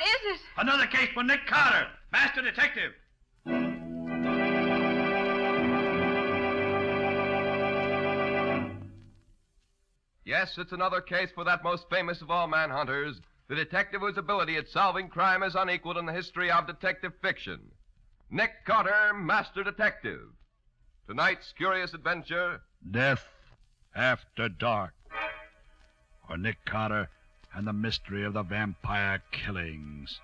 is it? Another case for Nick Carter, Master Detective. Yes, it's another case for that most famous of all manhunters, the detective whose ability at solving crime is unequaled in the history of detective fiction. Nick Carter, Master Detective. Tonight's curious adventure... Death After Dark. Or Nick Carter and the mystery of the vampire killings.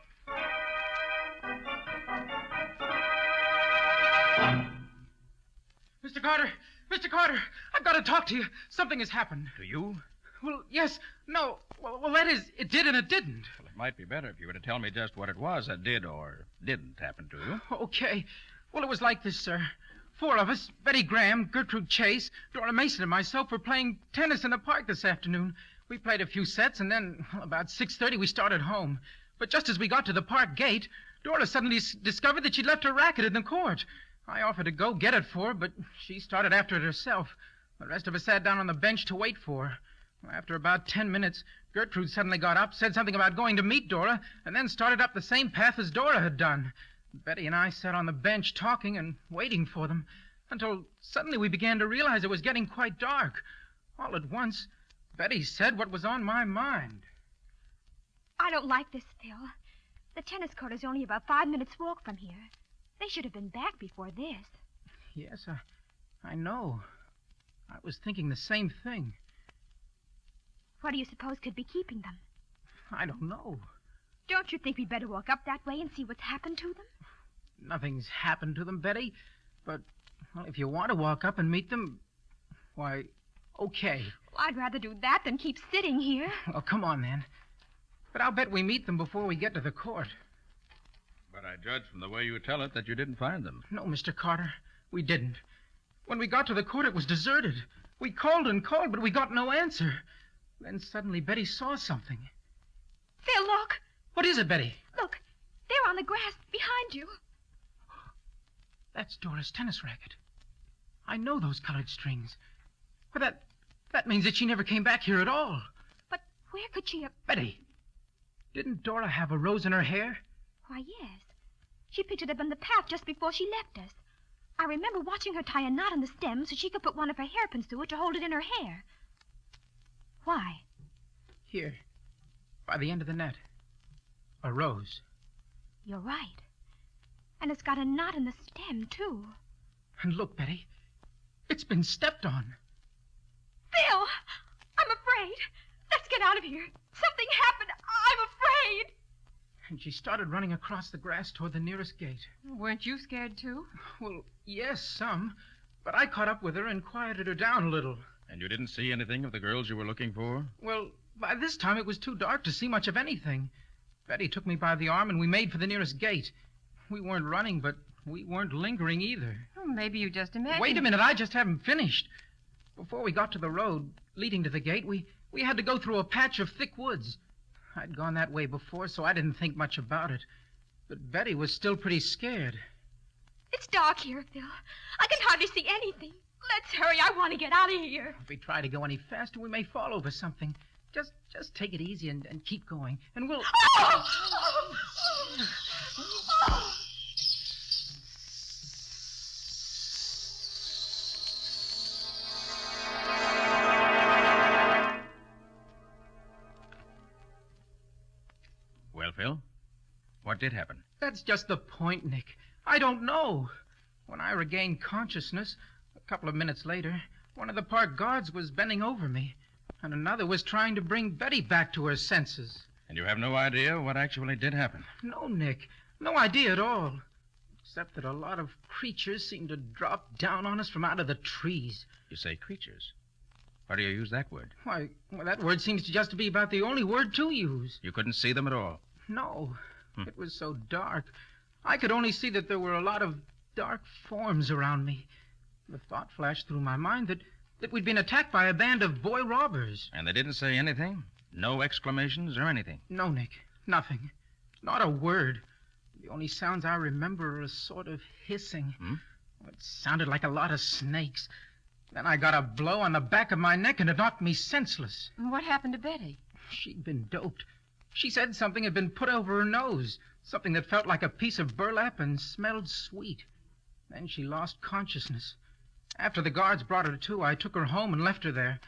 Mr. Carter! Mr. Carter! I've got to talk to you. Something has happened. To you? Well, yes. No. Well, that is, it did and it didn't. Well, it might be better if you were to tell me just what it was that did or didn't happen to you. Okay. Well, it was like this, sir. 4 of us, Betty Graham, Gertrude Chase, Dora Mason, and myself were playing tennis in the park this afternoon. We played a few sets, and then, about 6:30, we started home. But just as we got to the park gate, Dora suddenly discovered that she'd left her racket in the court. I offered to go get it for her, but she started after it herself. The rest of us sat down on the bench to wait for her. After about 10 minutes, Gertrude suddenly got up, said something about going to meet Dora, and then started up the same path as Dora had done. Betty and I sat on the bench talking and waiting for them, until suddenly we began to realize it was getting quite dark. All at once, Betty said what was on my mind. I don't like this, Phil. The tennis court is only about 5 minutes' walk from here. They should have been back before this. Yes, I know. I was thinking the same thing. What do you suppose could be keeping them? I don't know. Don't you think we'd better walk up that way and see what's happened to them? Nothing's happened to them, Betty. But, well, if you want to walk up and meet them, why, okay. Well, I'd rather do that than keep sitting here. Well, come on, then. But I'll bet we meet them before we get to the court. But I judge from the way you tell it that you didn't find them. No, Mr. Carter, we didn't. When we got to the court, it was deserted. We called and called, but we got no answer. Then suddenly Betty saw something. Phil, look. What is it, Betty? Look, there on the grass behind you. That's Dora's tennis racket. I know those colored strings. Well, that means that she never came back here at all. But where could she have... Betty, didn't Dora have a rose in her hair? Why, yes. She picked it up in the path just before she left us. I remember watching her tie a knot in the stem so she could put one of her hairpins through it to hold it in her hair. Why? Here, by the end of the net. A rose. You're right. And it's got a knot in the stem, too. And look, Betty, it's been stepped on. Phil, I'm afraid. Let's get out of here. Something happened. I'm afraid. And she started running across the grass toward the nearest gate. Weren't you scared, too? Well, yes, some. But I caught up with her and quieted her down a little. And you didn't see anything of the girls you were looking for? Well, by this time it was too dark to see much of anything. Betty took me by the arm and we made for the nearest gate. We weren't running, but we weren't lingering either. Oh, maybe you just imagined... Wait a minute, I just haven't finished. Before we got to the road leading to the gate, we had to go through a patch of thick woods. I'd gone that way before, so I didn't think much about it. But Betty was still pretty scared. It's dark here, Phil. I can hardly see anything. Let's hurry. I want to get out of here. If we try to go any faster, we may fall over something. Just take it easy and keep going, and we'll... Oh! Well, Phil, what did happen? That's just the point, Nick. I don't know. When I regained consciousness, a couple of minutes later, one of the park guards was bending over me, and another was trying to bring Betty back to her senses. And you have no idea what actually did happen? No, Nick. No idea at all. Except that a lot of creatures seemed to drop down on us from out of the trees. You say creatures. Why do you use that word? Why, well, that word seems to just to be about the only word to use. You couldn't see them at all? No. It was so dark. I could only see that there were a lot of dark forms around me. The thought flashed through my mind that we'd been attacked by a band of boy robbers. And they didn't say anything? No exclamations or anything? No, Nick. Nothing. Not a word. The only sounds I remember are a sort of hissing. It sounded like a lot of snakes. Then I got a blow on the back of my neck and it knocked me senseless. What happened to Betty? She'd been doped. She said something had been put over her nose, something that felt like a piece of burlap and smelled sweet. Then she lost consciousness. After the guards brought her to, I took her home and left her there.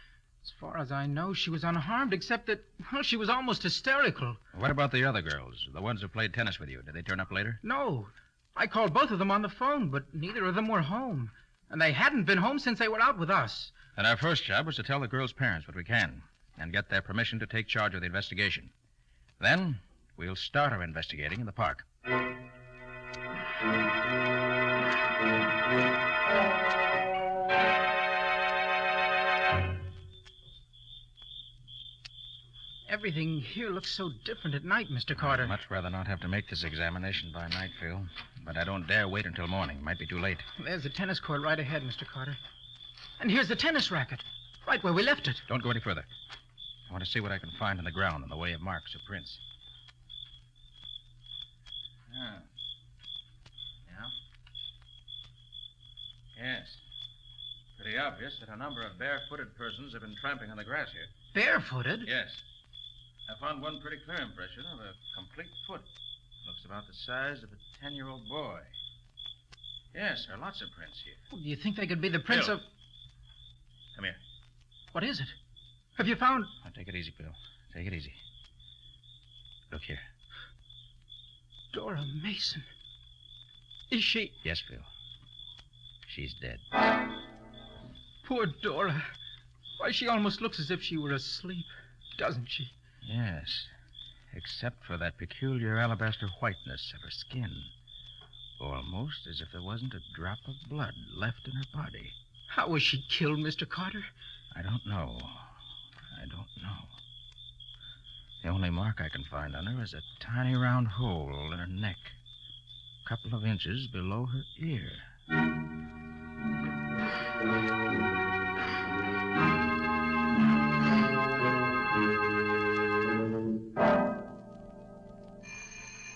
As far as I know, she was unharmed, except that, well, she was almost hysterical. What about the other girls, the ones who played tennis with you? Did they turn up later? No. I called both of them on the phone, but neither of them were home. And they hadn't been home since they were out with us. And our first job was to tell the girls' parents what we can and get their permission to take charge of the investigation. Then we'll start our investigating in the park. Everything here looks so different at night, Mr. Carter. I'd much rather not have to make this examination by night, Phil. But I don't dare wait until morning. Might be too late. There's the tennis court right ahead, Mr. Carter. And here's the tennis racket, right where we left it. Don't go any further. I want to see what I can find on the ground in the way of marks or prints. Yeah. Yes. Pretty obvious that a number of barefooted persons have been tramping on the grass here. Barefooted? Yes. I found one pretty clear impression of a complete foot. Looks about the size of a 10-year-old boy. Yes, there are lots of prints here. Well, do you think they could be the prints Phil. of... Come here. What is it? Have you found... Now, take it easy, Phil. Take it easy. Look here. Dora Mason. Is she... Yes, Phil. She's dead. Poor Dora. Why, she almost looks as if she were asleep, doesn't she? Yes. Except for that peculiar alabaster whiteness of her skin. Almost as if there wasn't a drop of blood left in her body. How was she killed, Mr. Carter? I don't know. The only mark I can find on her is a tiny round hole in her neck. A couple of inches below her ear.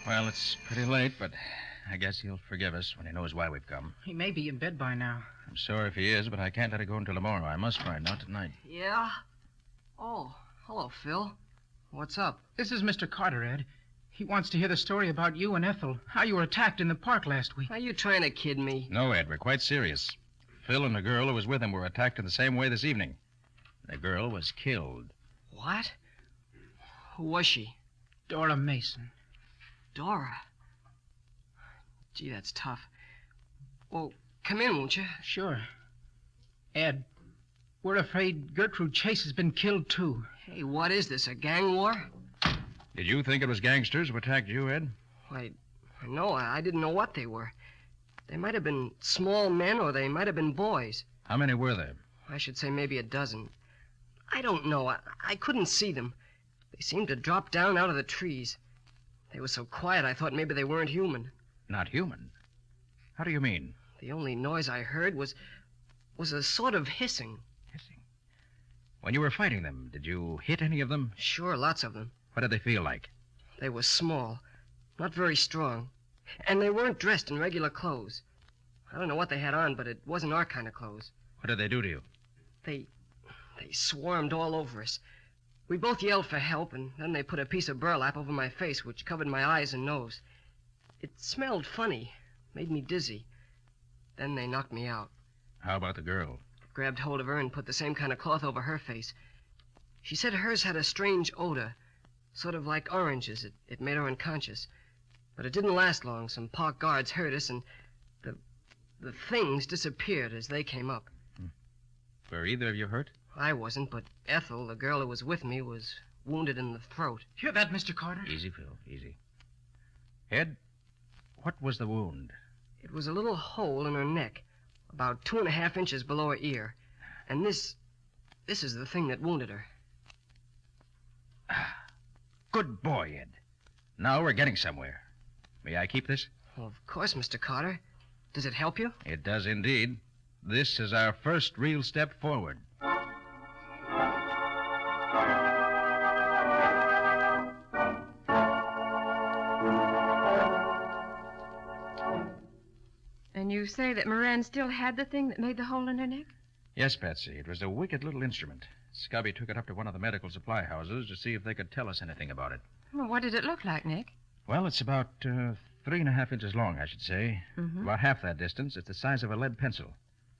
Well, it's pretty late, but I guess he'll forgive us when he knows why we've come. He may be in bed by now. I'm sorry if he is, but I can't let it go until tomorrow. I must find out tonight. Yeah? Oh, hello, Phil. What's up? This is Mr. Carter, Ed. He wants to hear the story about you and Ethel, how you were attacked in the park last week. Are you trying to kid me? No, Ed, we're quite serious. Phil and the girl who was with him were attacked in the same way this evening. The girl was killed. What? Who was she? Dora Mason. Dora? Gee, that's tough. Well, come in, won't you? Sure. Ed, we're afraid Gertrude Chase has been killed, too. Hey, what is this, a gang war? Did you think it was gangsters who attacked you, Ed? Why, no, I didn't know what they were. They might have been small men or they might have been boys. How many were there? I should say maybe a dozen. I don't know. I couldn't see them. They seemed to drop down out of the trees. They were so quiet I thought maybe they weren't human. Not human? How do you mean? The only noise I heard was a sort of hissing. Hissing? When you were fighting them, did you hit any of them? Sure, lots of them. What did they feel like? They were small, not very strong, and they weren't dressed in regular clothes. I don't know what they had on, but it wasn't our kind of clothes. What did they do to you? They swarmed all over us. We both yelled for help, and then they put a piece of burlap over my face, which covered my eyes and nose. It smelled funny, made me dizzy. Then they knocked me out. How about the girl? Grabbed hold of her and put the same kind of cloth over her face. She said hers had a strange odor, sort of like oranges. It made her unconscious. But it didn't last long. Some park guards heard us, and the things disappeared as they came up. Were either of you hurt? I wasn't, but Ethel, the girl who was with me, was wounded in the throat. Hear that, Mr. Carter? Easy, Phil, easy. Ed, what was the wound? It was a little hole in her neck, about 2.5 inches below her ear. And this is the thing that wounded her. Good boy, Ed. Now we're getting somewhere. May I keep this? Well, of course, Mr. Carter. Does it help you? It does indeed. This is our first real step forward. And you say that Moran still had the thing that made the hole in her neck? Yes, Patsy. It was a wicked little instrument. Scubby took it up to one of the medical supply houses to see if they could tell us anything about it. Well, what did it look like, Nick? Well, it's about 3.5 inches long, I should say. Mm-hmm. About half that distance, it's the size of a lead pencil.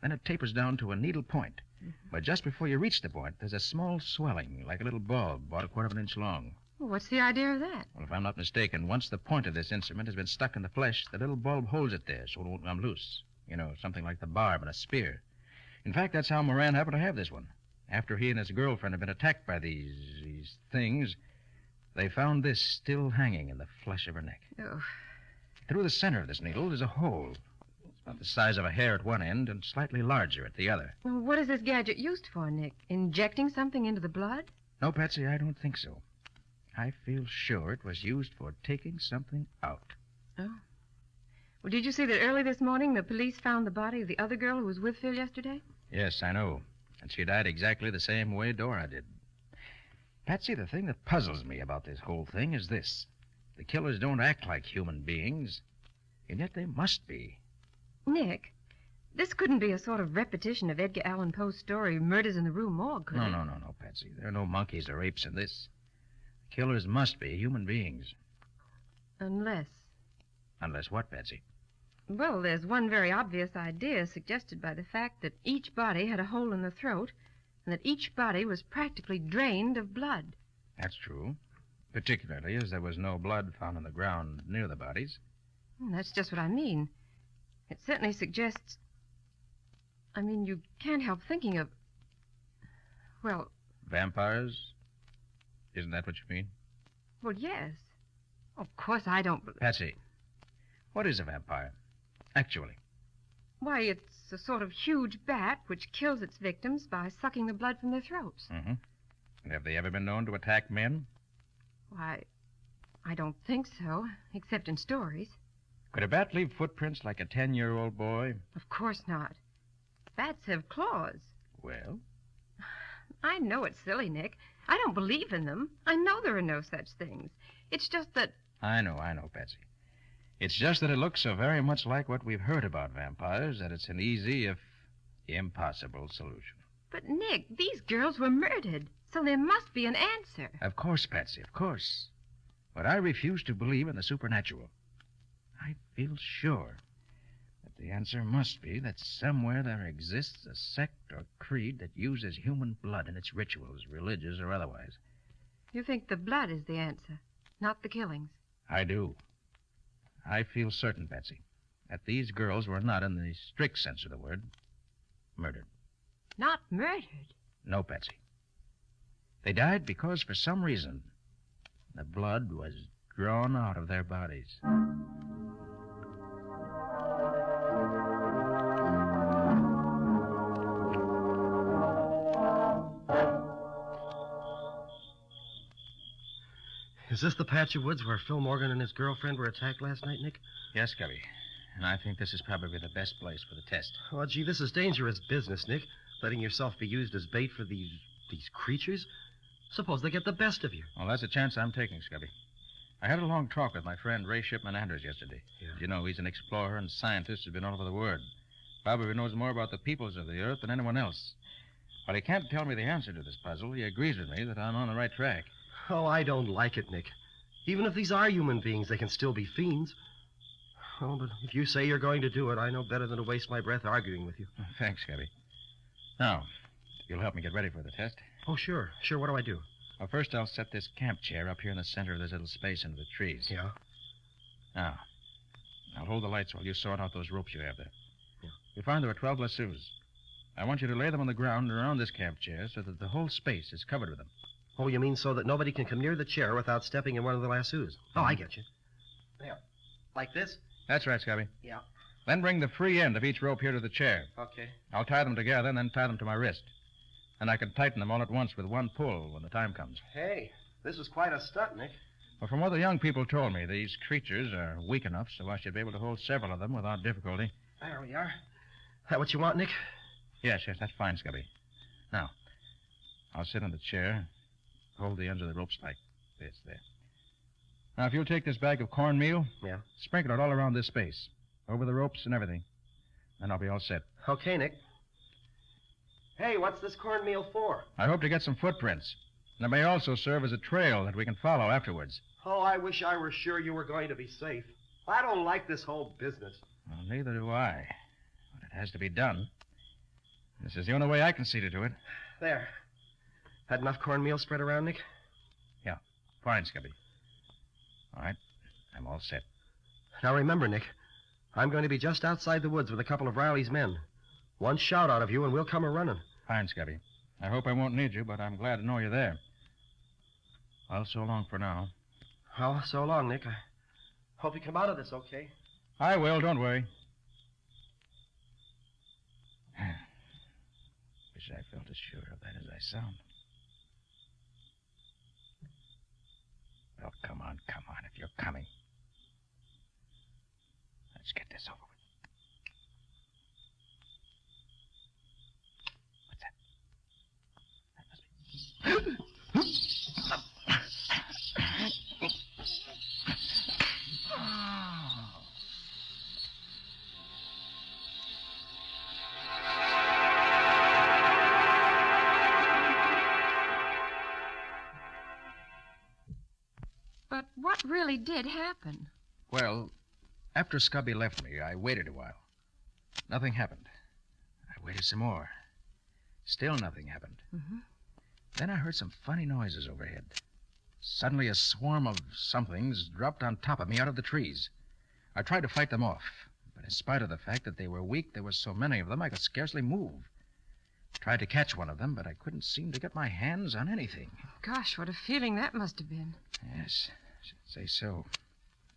Then it tapers down to a needle point. Mm-hmm. But just before you reach the point, there's a small swelling, like a little bulb, about a quarter of an inch long. Well, what's the idea of that? Well, if I'm not mistaken, once the point of this instrument has been stuck in the flesh, the little bulb holds it there so it won't come loose. You know, something like the barb in a spear. In fact, that's how Moran happened to have this one. After he and his girlfriend had been attacked by these things, they found this still hanging in the flesh of her neck. Oh. Through the center of this needle is a hole. It's about the size of a hair at one end and slightly larger at the other. Well, what is this gadget used for, Nick? Injecting something into the blood? No, Patsy, I don't think so. I feel sure it was used for taking something out. Oh. Well, did you see that early this morning the police found the body of the other girl who was with Phil yesterday? Yes, I know. And she died exactly the same way Dora did. Patsy, the thing that puzzles me about this whole thing is this. The killers don't act like human beings, and yet they must be. Nick, this couldn't be a sort of repetition of Edgar Allan Poe's story, Murders in the Rue Morgue, could it? No, Patsy. There are no monkeys or apes in this. The killers must be human beings. Unless... Unless what, Patsy? Well, there's one very obvious idea suggested by the fact that each body had a hole in the throat and that each body was practically drained of blood. That's true. Particularly as there was no blood found on the ground near the bodies. That's just what I mean. It certainly suggests... I mean, you can't help thinking of... Well... Vampires? Isn't that what you mean? Well, yes. Of course I don't... Patsy, what is a vampire? Actually. Why, it's a sort of huge bat which kills its victims by sucking the blood from their throats. Mm-hmm. And have they ever been known to attack men? Why, I don't think so, except in stories. Could a bat leave footprints like a 10-year-old boy? Of course not. Bats have claws. Well? I know it's silly, Nick. I don't believe in them. I know there are no such things. It's just that... I know, Patsy. It's just that it looks so very much like what we've heard about vampires that it's an easy, if impossible, solution. But, Nick, these girls were murdered, so there must be an answer. Of course, Patsy, of course. But I refuse to believe in the supernatural. I feel sure that the answer must be that somewhere there exists a sect or creed that uses human blood in its rituals, religious or otherwise. You think the blood is the answer, not the killings? I do. I feel certain, Patsy, that these girls were not, in the strict sense of the word, murdered. Not murdered? No, Patsy. They died because, for some reason, the blood was drawn out of their bodies. Is this the patch of woods where Phil Morgan and his girlfriend were attacked last night, Nick? Yes, Scubby. And I think this is probably the best place for the test. Oh, gee, this is dangerous business, Nick. Letting yourself be used as bait for these creatures. Suppose they get the best of you. Well, that's a chance I'm taking, Scubby. I had a long talk with my friend Ray Shipman Andrews yesterday. Yeah. You know, he's an explorer and scientist who's been all over the world. Probably knows more about the peoples of the earth than anyone else. But he can't tell me the answer to this puzzle. He agrees with me that I'm on the right track. Oh, I don't like it, Nick. Even if these are human beings, they can still be fiends. Oh, but if you say you're going to do it, I know better than to waste my breath arguing with you. Thanks, Scubby. Now, you'll help me get ready for the test. Oh, sure. Sure, what do I do? Well, first I'll set this camp chair up here in the center of this little space under the trees. Yeah? Now, I'll hold the lights while you sort out those ropes you have there. Yeah. You'll find there are 12 lassos. I want you to lay them on the ground around this camp chair so that the whole space is covered with them. Oh, you mean so that nobody can come near the chair without stepping in one of the lassos? Oh, I get you. There. Like this? That's right, Scubby. Yeah. Then bring the free end of each rope here to the chair. Okay. I'll tie them together and then tie them to my wrist. And I can tighten them all at once with one pull when the time comes. Hey, this is quite a stunt, Nick. Well, from what the young people told me, these creatures are weak enough so I should be able to hold several of them without difficulty. There we are. That what you want, Nick? Yes, that's fine, Scubby. Now, I'll sit on the chair, hold the ends of the ropes like this, there. Now, if you'll take this bag of cornmeal, Yeah. sprinkle it all around this space, over the ropes and everything. Then I'll be all set. Okay, Nick. Hey, what's this cornmeal for? I hope to get some footprints. And it may also serve as a trail that we can follow afterwards. Oh, I wish I were sure you were going to be safe. I don't like this whole business. Well, neither do I. But it has to be done. This is the only way I can see to do it. There. Had enough cornmeal spread around, Nick? Yeah. Fine, Scubby. All right. I'm all set. Now remember, Nick, I'm going to be just outside the woods with a couple of Riley's men. One shout out of you and we'll come a-running. Fine, Scubby. I hope I won't need you, but I'm glad to know you're there. Well, so long for now. Well, so long, Nick. I hope you come out of this okay. I will, don't worry. Wish I felt as sure of that as I sound. Well, come on, if you're coming. Let's get this over with. What's that? That must be... But what really did happen? Well, after Scubby left me, I waited a while. Nothing happened. I waited some more. Still nothing happened. Mm-hmm. Then I heard some funny noises overhead. Suddenly, a swarm of somethings dropped on top of me out of the trees. I tried to fight them off, but in spite of the fact that they were weak, there were so many of them I could scarcely move. I tried to catch one of them, but I couldn't seem to get my hands on anything. Gosh, what a feeling that must have been. Yes, I should say so.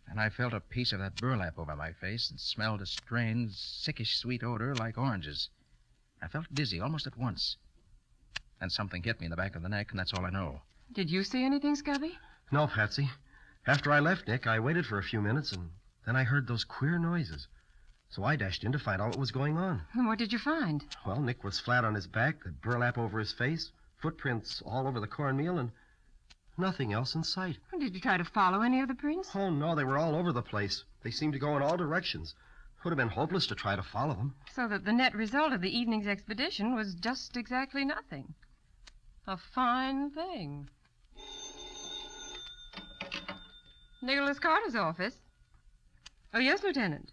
And I felt a piece of that burlap over my face and smelled a strange, sickish sweet odor like oranges. I felt dizzy almost at once. Then something hit me in the back of the neck, and that's all I know. Did you see anything, Scubby? No, Patsy. After I left Nick, I waited for a few minutes, and then I heard those queer noises. So I dashed in to find out what was going on. And what did you find? Well, Nick was flat on his back, the burlap over his face, footprints all over the cornmeal, and nothing else in sight. Did you try to follow any of the prints? Oh, no, they were all over the place. They seemed to go in all directions. It would have been hopeless to try to follow them. So that the net result of the evening's expedition was just exactly nothing. A fine thing. Nicholas Carter's office. Oh, yes, Lieutenant.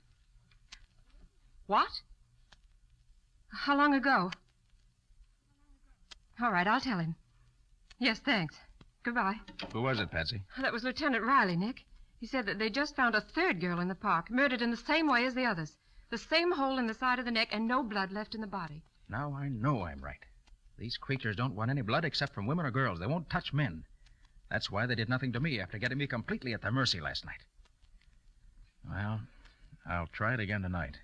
What? How long ago? All right, I'll tell him. Yes, thanks. Goodbye. Who was it, Patsy? That was Lieutenant Riley, Nick. He said that they just found a third girl in the park, murdered in the same way as the others. The same hole in the side of the neck and no blood left in the body. Now I know I'm right. These creatures don't want any blood except from women or girls. They won't touch men. That's why they did nothing to me after getting me completely at their mercy last night. Well, I'll try it again tonight.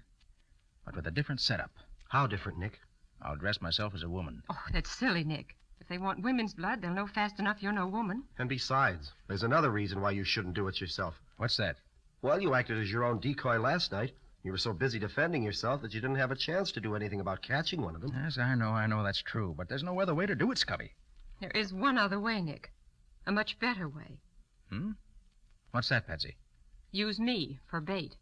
But with a different setup. How different, Nick? I'll dress myself as a woman. Oh, that's silly, Nick. If they want women's blood, they'll know fast enough you're no woman. And besides, there's another reason why you shouldn't do it yourself. What's that? Well, you acted as your own decoy last night. You were so busy defending yourself that you didn't have a chance to do anything about catching one of them. Yes, I know that's true. But there's no other way to do it, Scubby. There is one other way, Nick. A much better way. What's that, Patsy? Use me for bait.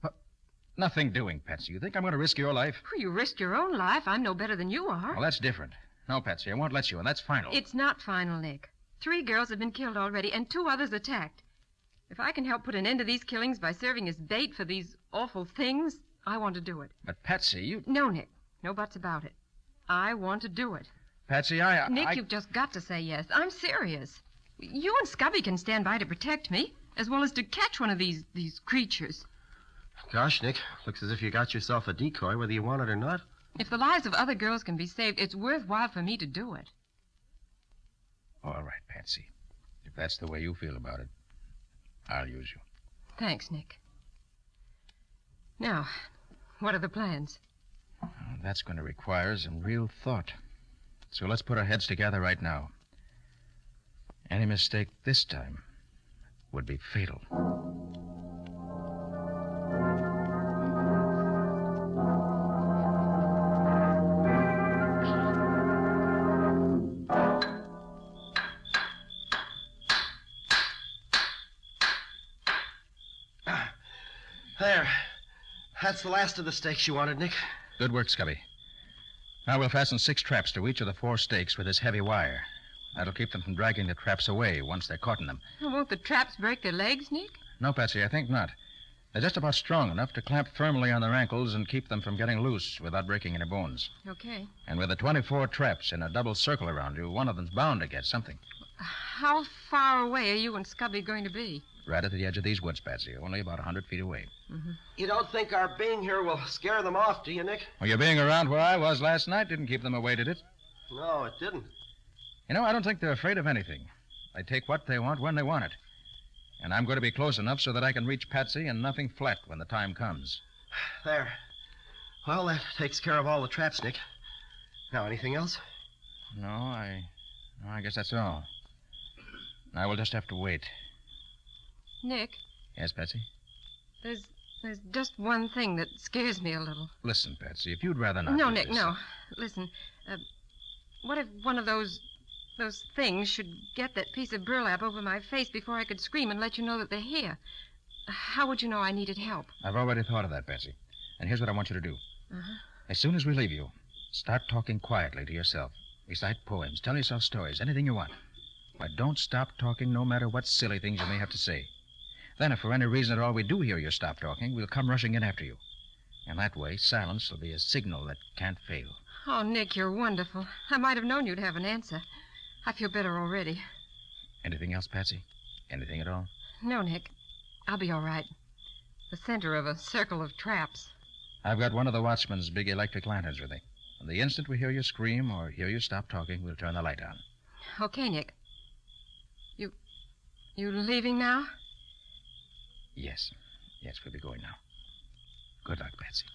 Nothing doing, Patsy. You think I'm going to risk your life? Well, you risked your own life. I'm no better than you are. Well, that's different. No, Patsy, I won't let you, and that's final. It's not final, Nick. 3 girls have been killed already, and 2 others attacked. If I can help put an end to these killings by serving as bait for these awful things, I want to do it. But, Patsy, you... No, Nick. No buts about it. I want to do it. Patsy, Nick, you've just got to say yes. I'm serious. You and Scubby can stand by to protect me, as well as to catch one of these creatures. Gosh, Nick, looks as if you got yourself a decoy, whether you want it or not. If the lives of other girls can be saved, it's worthwhile for me to do it. All right, Patsy. If that's the way you feel about it, I'll use you. Thanks, Nick. Now, what are the plans? Well, that's going to require some real thought. So let's put our heads together right now. Any mistake this time would be fatal. There. That's the last of the steaks you wanted, Nick. Good work, Scubby. Now we'll fasten 6 traps to each of the 4 stakes with this heavy wire. That'll keep them from dragging the traps away once they're caught in them. Well, won't the traps break their legs, Nick? No, Patsy, I think not. They're just about strong enough to clamp firmly on their ankles and keep them from getting loose without breaking any bones. Okay. And with the 24 traps in a double circle around you, one of them's bound to get something. How far away are you and Scubby going to be? Right at the edge of these woods, Patsy, only about 100 feet away. You don't think our being here will scare them off, do you, Nick? Well, your being around where I was last night didn't keep them away, did it? No, it didn't. You know, I don't think they're afraid of anything. They take what they want when they want it. And I'm going to be close enough so that I can reach Patsy and nothing flat when the time comes. There. Well, that takes care of all the traps, Nick. Now, anything else? No, I guess that's all. Now we'll just have to wait. Nick, Yes, Patsy? there's just one thing that scares me a little. Listen, Patsy, if you'd rather not... No, do Nick, this- no. Listen, what if one of those things should get that piece of burlap over my face before I could scream and let you know that they're here? How would you know I needed help? I've already thought of that, Patsy. And here's what I want you to do. Uh-huh. As soon as we leave you, start talking quietly to yourself. Recite poems, tell yourself stories, anything you want. But don't stop talking no matter what silly things you may have to say. Then, if for any reason at all we do hear you stop talking, we'll come rushing in after you. And that way, silence will be a signal that can't fail. Oh, Nick, you're wonderful. I might have known you'd have an answer. I feel better already. Anything else, Patsy? Anything at all? No, Nick. I'll be all right. The center of a circle of traps. I've got one of the watchman's big electric lanterns with me. And the instant we hear you scream or hear you stop talking, we'll turn the light on. Okay, Nick. You leaving now? Yes. Yes, we'll be going now. Good luck, Patsy.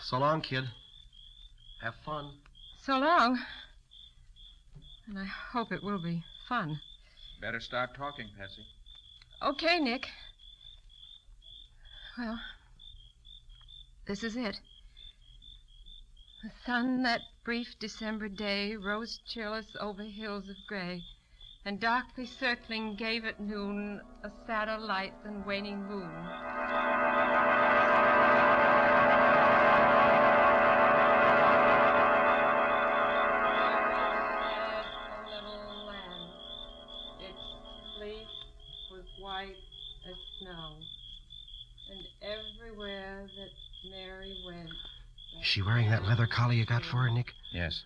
So long, kid. Have fun. So long. And I hope it will be fun. Better start talking, Patsy. Okay, Nick. Well, this is it. The sun that brief December day rose cheerless over hills of gray, and darkly circling gave at noon a sadder light than waning moon. A little land. Its fleece was white as snow, and everywhere that Mary went. Is she wearing that leather collar you got for her, Nick? Yes.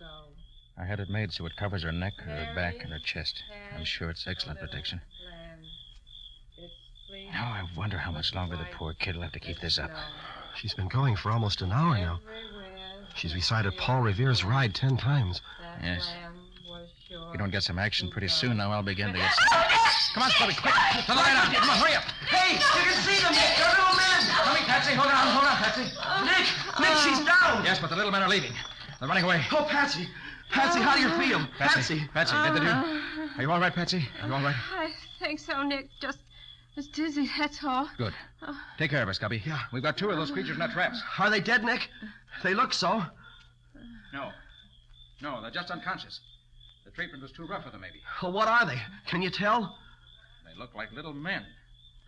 I had it made so it covers her neck, her back, and her chest. I'm sure it's excellent protection. Now I wonder how much longer the poor kid will have to keep this up. She's been going for almost an hour now. She's recited Paul Revere's Ride 10 times. Yes. If we don't get some action pretty soon, now I'll begin to get... Come on, Scubby, quick! Turn the light on! Come on, hurry up! Hey, you can see them, Nick. They're little men. Coming, Patsy! Hold on, Patsy! Nick, she's down. Yes, but the little men are leaving. They're running away. Oh, Patsy. Patsy, how do you feel? Patsy, did you? Are you all right, Patsy? Are you all right? I think so, Nick. Just dizzy, that's all. Good. Take care of her, Scubby. Yeah. We've got 2 of those creatures in our traps. Are they dead, Nick? They look so. No, they're just unconscious. The treatment was too rough for them, maybe. Well, what are they? Can you tell? They look like little men.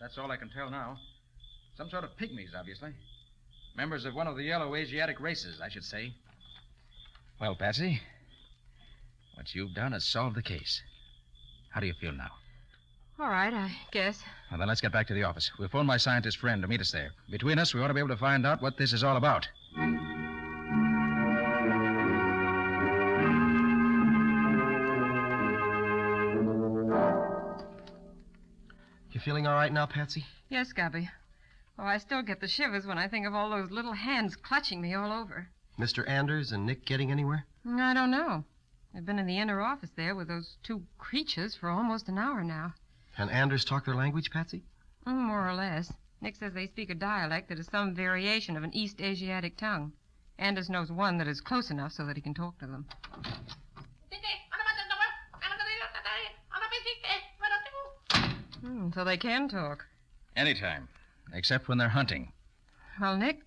That's all I can tell now. Some sort of pygmies, obviously. Members of one of the yellow Asiatic races, I should say. Well, Patsy, what you've done has solved the case. How do you feel now? All right, I guess. Well, then let's get back to the office. We'll phone my scientist friend to meet us there. Between us, we ought to be able to find out what this is all about. You feeling all right now, Patsy? Yes, Gabby. Oh, I still get the shivers when I think of all those little hands clutching me all over. Mr. Anders and Nick getting anywhere? I don't know. I've been in the inner office there with those 2 creatures for almost an hour now. Can Anders talk their language, Patsy? More or less. Nick says they speak a dialect that is some variation of an East Asiatic tongue. Anders knows one that is close enough so that he can talk to them. So they can talk. Anytime, except when they're hunting. Well, Nick,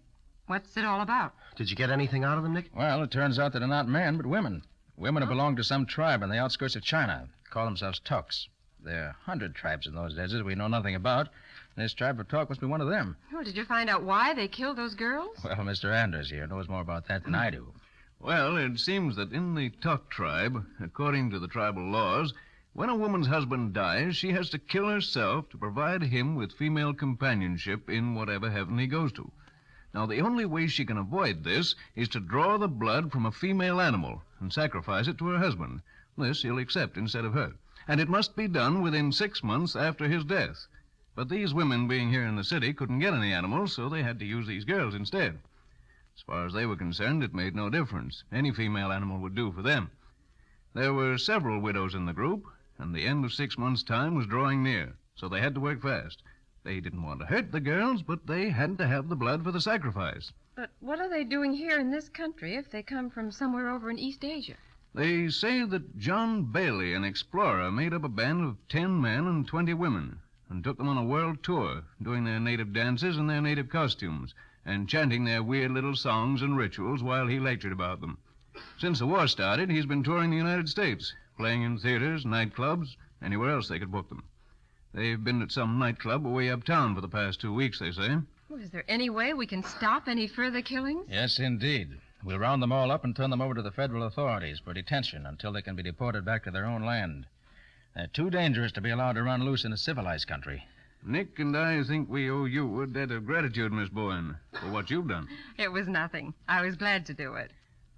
what's it all about? Did you get anything out of them, Nick? Well, it turns out that they're not men, but women. Women who belong to some tribe on the outskirts of China. Call themselves Tuks. There are 100 tribes in those deserts we know nothing about. This tribe of Tuk must be one of them. Well, did you find out why they killed those girls? Well, Mr. Anders here knows more about that than I do. Well, it seems that in the Tuck tribe, according to the tribal laws, when a woman's husband dies, she has to kill herself to provide him with female companionship in whatever heaven he goes to. Now, the only way she can avoid this is to draw the blood from a female animal and sacrifice it to her husband. This he'll accept instead of her. And it must be done within 6 months after his death. But these women, being here in the city, couldn't get any animals, so they had to use these girls instead. As far as they were concerned, it made no difference. Any female animal would do for them. There were several widows in the group, and the end of 6 months' time was drawing near, so they had to work fast. They didn't want to hurt the girls, but they had to have the blood for the sacrifice. But what are they doing here in this country if they come from somewhere over in East Asia? They say that John Bailey, an explorer, made up a band of 10 men and 20 women and took them on a world tour, doing their native dances and their native costumes and chanting their weird little songs and rituals while he lectured about them. Since the war started, he's been touring the United States, playing in theaters, nightclubs, anywhere else they could book them. They've been at some nightclub way uptown for the past 2 weeks, they say. Well, is there any way we can stop any further killings? Yes, indeed. We'll round them all up and turn them over to the federal authorities for detention until they can be deported back to their own land. They're too dangerous to be allowed to run loose in a civilized country. Nick and I think we owe you a debt of gratitude, Miss Bowen, for what you've done. It was nothing. I was glad to do it.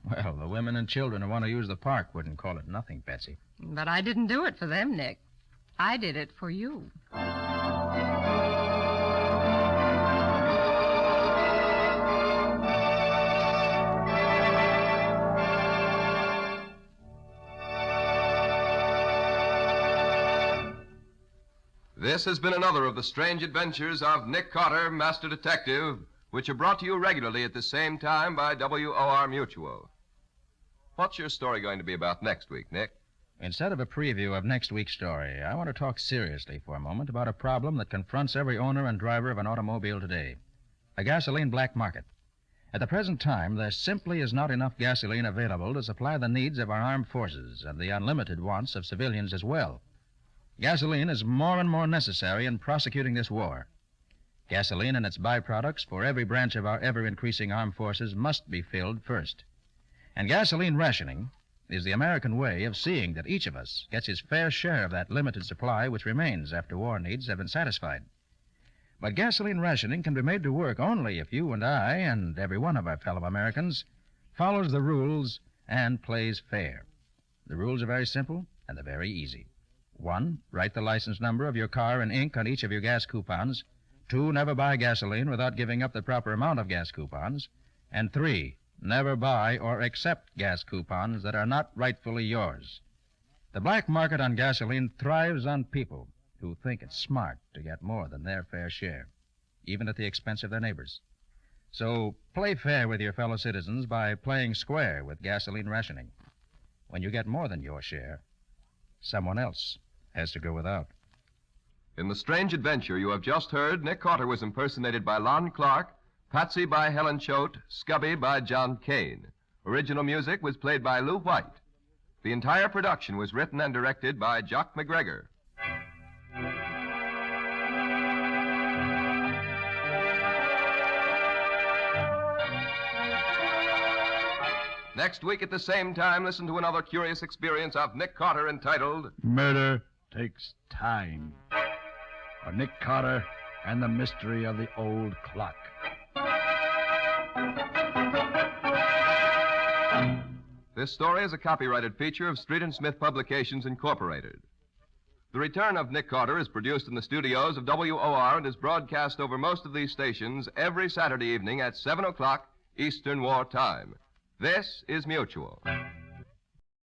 Well, the women and children who want to use the park wouldn't call it nothing, Betsy. But I didn't do it for them, Nick. I did it for you. This has been another of the strange adventures of Nick Carter, Master Detective, which are brought to you regularly at the same time by WOR Mutual. What's your story going to be about next week, Nick? Instead of a preview of next week's story, I want to talk seriously for a moment about a problem that confronts every owner and driver of an automobile today: a gasoline black market. At the present time, there simply is not enough gasoline available to supply the needs of our armed forces and the unlimited wants of civilians as well. Gasoline is more and more necessary in prosecuting this war. Gasoline and its byproducts for every branch of our ever-increasing armed forces must be filled first. And gasoline rationing is the American way of seeing that each of us gets his fair share of that limited supply which remains after war needs have been satisfied. But gasoline rationing can be made to work only if you and I, and every one of our fellow Americans, follows the rules and plays fair. The rules are very simple and they're very easy. 1, write the license number of your car in ink on each of your gas coupons. 2, never buy gasoline without giving up the proper amount of gas coupons. And 3, never buy or accept gas coupons that are not rightfully yours. The black market on gasoline thrives on people who think it's smart to get more than their fair share, even at the expense of their neighbors. So play fair with your fellow citizens by playing square with gasoline rationing. When you get more than your share, someone else has to go without. In the strange adventure you have just heard, Nick Carter was impersonated by Lon Clark, Patsy by Helen Choate, Scubby by John Kane. Original music was played by Lou White. The entire production was written and directed by Jock McGregor. Next week at the same time, listen to another curious experience of Nick Carter entitled Murder Takes Time. Or Nick Carter and the Mystery of the Old Clock. This story is a copyrighted feature of Street and Smith Publications, Incorporated. The Return of Nick Carter is produced in the studios of WOR and is broadcast over most of these stations every Saturday evening at 7 o'clock Eastern War Time. This is Mutual.